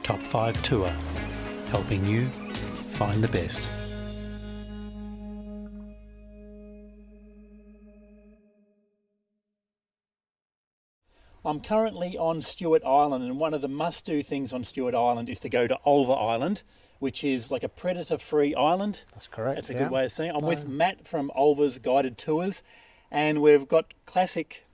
Top 5 Tour, helping you find the best. I'm currently on Stewart Island, and one of the must-do things on Stewart Island is to go to Ulva Island, which is like a predator-free island. That's correct. That's a good way of saying it. I'm with Matt from Ulva's Guided Tours, and we've got classic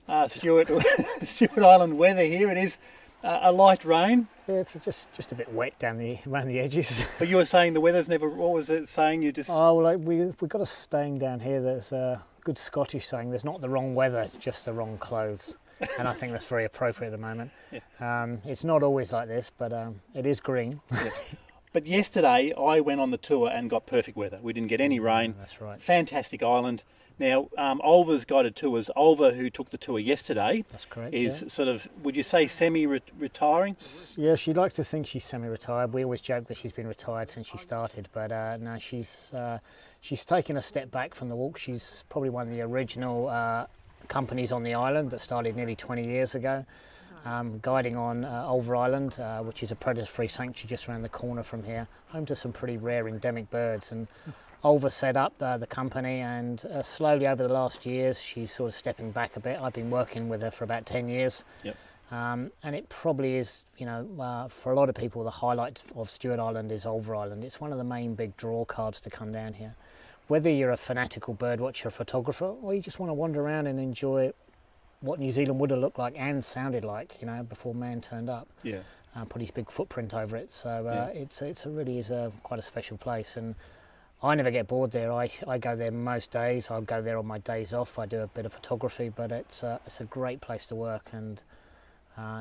Stewart Island weather here. It is a light rain. Yeah, it's just a bit wet around the edges. But you were saying the weather's never. What was it saying? You just. Oh, well, we've got a saying down here that's a good Scottish saying. There's not the wrong weather, just the wrong clothes. And I think that's very appropriate at the moment. Yeah. It's not always like this, but it is green. Yeah. But yesterday I went on the tour and got perfect weather. We didn't get any rain. That's right. Fantastic island. Now, Ulva's Guided Tours, Ulva, who took the tour yesterday, that's correct, is sort of, would you say, semi-retiring? Yeah, she likes to think she's semi-retired. We always joke that she's been retired since she started, but no, she's taken a step back from the walk. She's probably one of the original companies on the island that started nearly 20 years ago, guiding on Ulva Island, which is a predator-free sanctuary just around the corner from here, home to some pretty rare endemic birds. And Ulva set up the company, and slowly over the last years she's sort of stepping back a bit. I've been working with her for about 10 years. Yep. And it probably is, for a lot of people, the highlight of Stewart Island is Ulva Island. It's one of the main big draw cards to come down here. Whether you're a fanatical bird watcher, a photographer, or you just want to wander around and enjoy what New Zealand would have looked like and sounded like, before man turned up. Yeah. Put his big footprint over it. So it really is quite a special place. And I never get bored there. I go there most days. I'll go there on my days off. I do a bit of photography, but it's a great place to work, and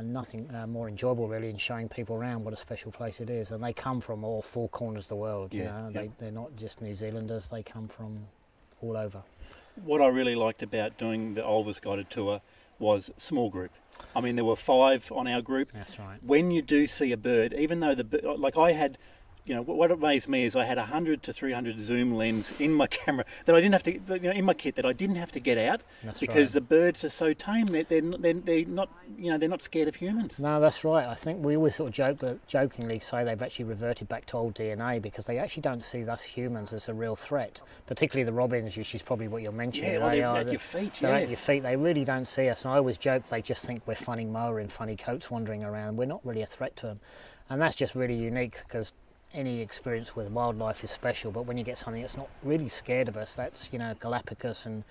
nothing more enjoyable really in showing people around what a special place it is. And they come from all four corners of the world. They're not just New Zealanders. They come from all over. What I really liked about doing the Ulva's Guided Tour was small group. I mean, there were 5 on our group. That's right. When you do see a bird, even though I had, what amazed me is I had 100 to 300 zoom lens in my camera that I didn't have to, in my kit that I didn't have to get out. That's because right. The birds are so tame. They're not, they're not scared of humans. No, that's right. I think we always sort of jokingly say they've actually reverted back to old DNA, because they actually don't see us humans as a real threat. Particularly the robins, which is probably what you're mentioning. Yeah, they're at your feet. They're at your feet. They really don't see us. And I always joke they just think we're funny Maori in funny coats wandering around. We're not really a threat to them, and that's just really unique, because any experience with wildlife is special, but when you get something that's not really scared of us, that's Galapagos and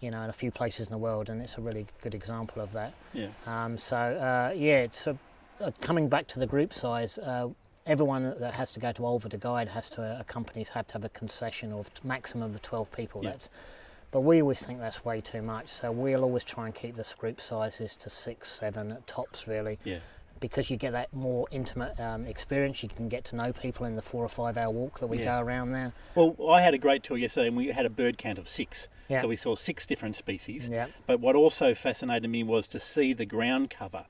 in a few places in the world, and it's a really good example of that. Yeah. It's coming back to the group size. Everyone that has to go to Ulva to guide companies have to have a concession of maximum of 12 people. Yeah. But we always think that's way too much, so we'll always try and keep the group sizes to 6, 7 at tops really. Yeah. Because you get that more intimate experience. You can get to know people in the 4 or 5 hour walk that we go around there. Well, I had a great tour yesterday, and we had a bird count of 6. Yeah. So we saw 6 different species. Yeah. But what also fascinated me was to see the ground cover.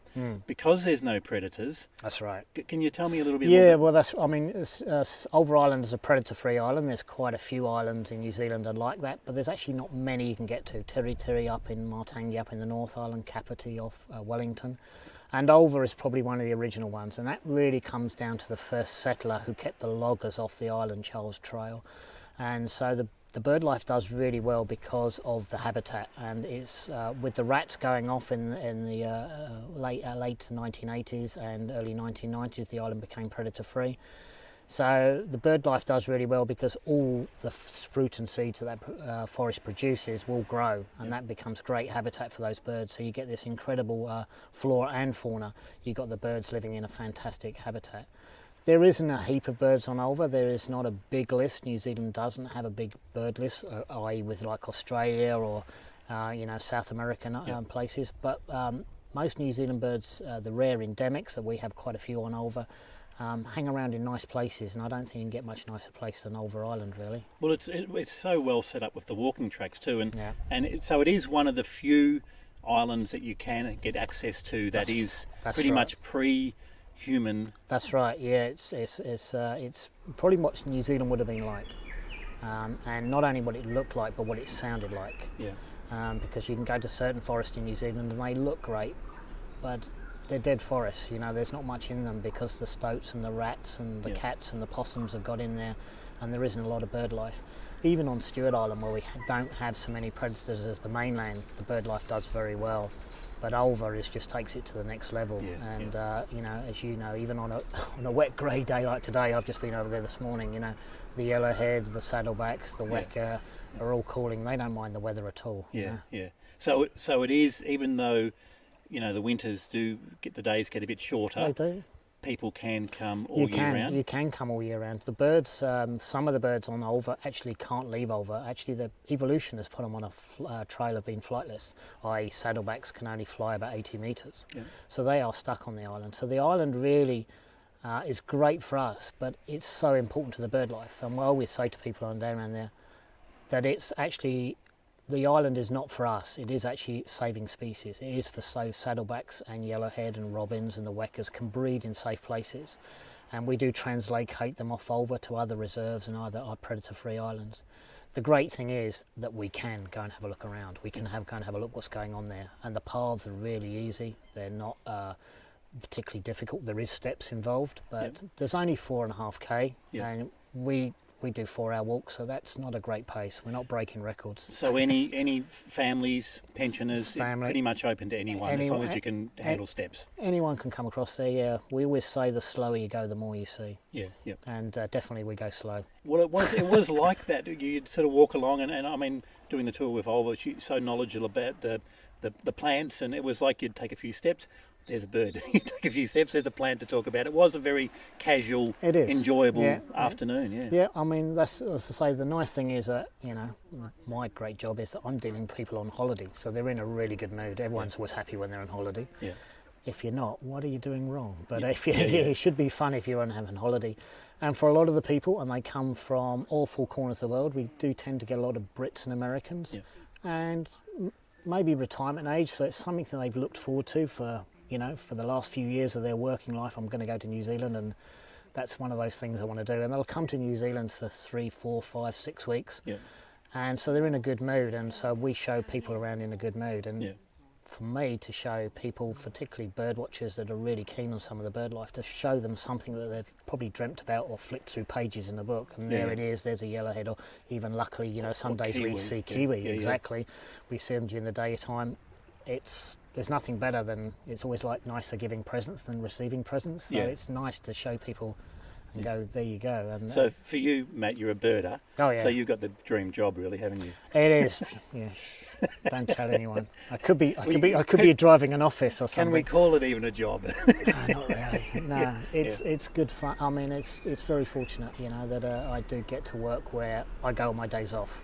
Because there's no predators. That's right. Can you tell me a little bit more? Yeah, well, Ulva Island is a predator-free island. There's quite a few islands in New Zealand that are like that, but there's actually not many you can get to. Tiri up in Martangi up in the North Island, Kapiti off Wellington. And Ulva is probably one of the original ones, and that really comes down to the first settler who kept the loggers off the island, Charles Trail. And so the bird life does really well because of the habitat, and it's with the rats going off in the late 1980s and early 1990s, the island became predator free. So the bird life does really well because all the fruit and seeds that forest produces will grow, and that becomes great habitat for those birds. So you get this incredible flora and fauna. You've got the birds living in a fantastic habitat. There isn't a heap of birds on Ulva. There is not a big list. New Zealand doesn't have a big bird list, i.e. with like Australia or South American places. But most New Zealand birds, the rare endemics that we have quite a few on Ulva, hang around in nice places, and I don't think you can get much nicer place than Ulva Island, really. Well, it's so well set up with the walking tracks too, so it is one of the few islands that you can get access to that's pretty much pre-human. That's right. Yeah, it's probably what New Zealand would have been like, and not only what it looked like, but what it sounded like. Yeah. Because you can go to certain forests in New Zealand and they look great, but they're dead forests. You know, there's not much in them because the stoats and the rats and the cats and the possums have got in there, and there isn't a lot of bird life. Even on Stewart Island, where we don't have so many predators as the mainland, the bird life does very well. But Ulva just takes it to the next level, you know, as you know, even on a wet grey day like today, I've just been over there this morning. You know, the yellowhead, the saddlebacks, the weka are all calling. They don't mind the weather at all. So it is, even though, you know, the winters the days get a bit shorter. They do. People can come all year round? You can come all year round. The birds, some of the birds on Ulva actually can't leave Ulva. Actually, the evolution has put them on a trail of being flightless, i.e. saddlebacks can only fly about 80 metres. Yeah. So they are stuck on the island. So the island really is great for us, but it's so important to the bird life. And we always say to people on down around there that it's actually, the island is not for us, it is actually saving species. It is for saddlebacks and yellowhead and robins, and the wekas can breed in safe places. And we do translocate them off Ulva to other reserves and other predator-free islands. The great thing is that we can go and have a look around. We can go and have a look what's going on there. And the paths are really easy. They're not particularly difficult. There is steps involved, but there's only 4.5k, and we do 4-hour walks, so that's not a great pace. We're not breaking records. So any families, pensioners, pretty much open to anyone as long as you can handle steps. Anyone can come across there, yeah. We always say the slower you go, the more you see. Yeah. And definitely we go slow. Well, it was like that. You'd sort of walk along, and I mean, doing the tour with Ulva, she's so knowledgeable about the plants, and it was like you'd take a few steps, there's a bird. You take a few steps, there's a plant to talk about. It was a very casual, enjoyable afternoon. Yeah, I mean, that's, as I say, the nice thing is that, you know, my great job is that I'm dealing with people on holiday, so they're in a really good mood. Everyone's always happy when they're on holiday. Yeah. If you're not, what are you doing wrong? But it should be fun if you're on having holiday. And for a lot of the people, and they come from all four corners of the world, we do tend to get a lot of Brits and Americans, and maybe retirement age, so it's something that they've looked forward to for the last few years of their working life. I'm going to go to New Zealand, and that's one of those things I want to do. And they'll come to New Zealand for 3, 4, 5, 6 weeks. Yeah. And so they're in a good mood, and so we show people around in a good mood. And for me to show people, particularly bird watchers that are really keen on some of the bird life, to show them something that they've probably dreamt about or flicked through pages in the book, and there it is, there's a yellowhead, or even luckily, you know, some days we see kiwi, exactly. We see them during the daytime. There's nothing better than, it's always like nicer giving presents than receiving presents, so it's nice to show people and go, there you go. And so for you, Matt, you're a birder. Oh yeah. So you've got the dream job, really, haven't you? It is. Yeah. Don't tell anyone. I could be driving an office or something. Can we call it even a job? No, not really. No, it's good fun. I mean, it's very fortunate, you know, that I do get to work where I go on my days off.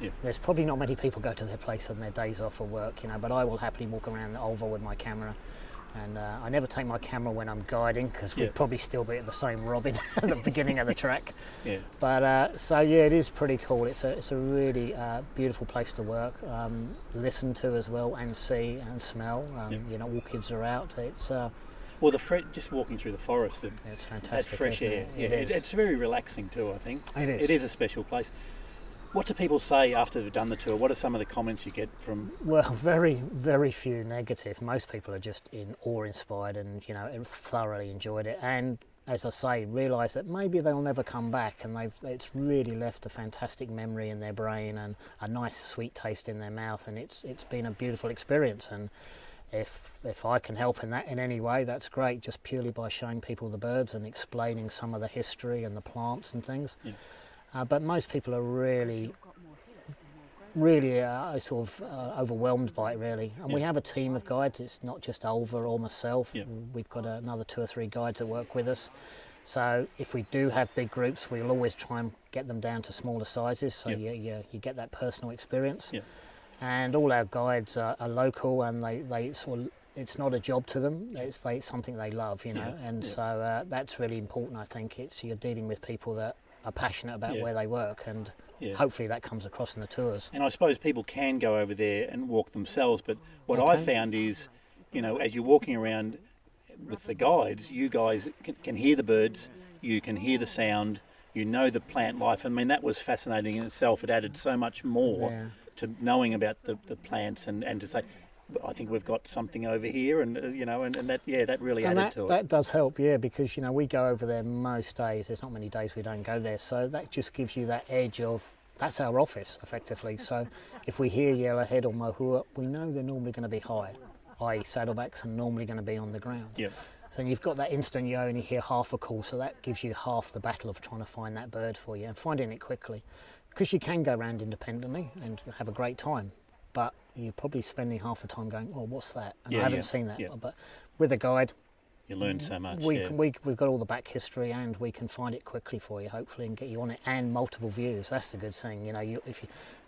Yeah. There's probably not many people go to their place on their days off for work, you know, but I will happily walk around the Ulva with my camera, and I never take my camera when I'm guiding, because we'd probably still be at the same robin at the beginning of the track. Yeah. But so yeah, it is pretty cool. It's a really beautiful place to work, listen to as well, and see and smell. You know, all kids are out. It's well, just walking through the forest, it's fantastic. That fresh air. It's very relaxing too, I think. It is. It is a special place. What do people say after they've done the tour? What are some of the comments you get from? Well, very, very few negative. Most people are just awe-inspired and, you know, thoroughly enjoyed it. And as I say, realise that maybe they'll never come back, and it's really left a fantastic memory in their brain and a nice sweet taste in their mouth, and it's been a beautiful experience. And if I can help in any way, that's great, just purely by showing people the birds and explaining some of the history and the plants and things. Yeah. But most people are really sort of overwhelmed by it, really. And we have a team of guides. It's not just Ulva or myself. Yeah. We've got another 2 or 3 guides that work with us. So if we do have big groups, we'll always try and get them down to smaller sizes, so you get that personal experience. Yeah. And all our guides are local, and they sort of, it's not a job to them. It's something they love, you know. And so that's really important, I think. You're dealing with people that are passionate about where they work, and hopefully that comes across in the tours. And I suppose people can go over there and walk themselves, but what I found is, you know, as you're walking around with the guides, you guys can hear the birds, you can hear the sound, you know the plant life. I mean, that was fascinating in itself. It added so much more to knowing about the plants, and to say, I think we've got something over here, and and that that really And added to it. that does help, yeah, because we go over there most days. There's not many days we don't go there, so that just gives you that edge of that's our office effectively. So if we hear yellowhead or mohua, we know they're normally going to be high, i.e. saddlebacks are normally going to be on the ground. Yep. So you've got that instant, you only hear half a call, so that gives you half the battle of trying to find that bird for you and finding it quickly. Because you can go around independently and have a great time, but you're probably spending half the time going, oh, what's that? And I haven't seen that. But with a guide, you learn so much. We've got all the back history, and we can find it quickly for you, hopefully, and get you on it, and multiple views. That's the good thing.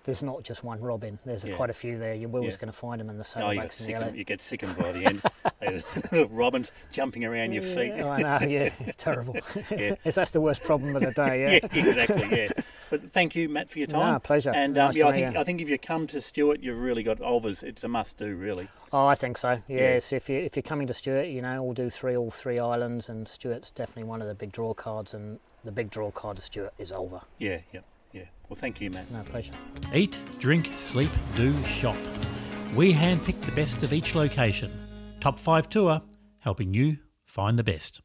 There's not just one robin. There's quite a few there. You're always going to find them in the saddlebacks and yellow. You get sick of them by the end. There's robins jumping around your feet. I know, yeah, it's terrible. That's the worst problem of the day, yeah. Exactly, yeah. But thank you, Matt, for your time. No, pleasure. And nice I think if you come to Stewart, you've really got Ulvas. It's a must-do, really. Oh, I think so. Yes, if you're coming to Stewart, we'll do all three islands, and Stewart's definitely one of the big draw cards, and the big draw card of Stewart is Ulva. Yeah. Well, thank you, Matt. No, pleasure. Eat, drink, sleep, do, shop. We handpick the best of each location. Top 5 Tour, helping you find the best.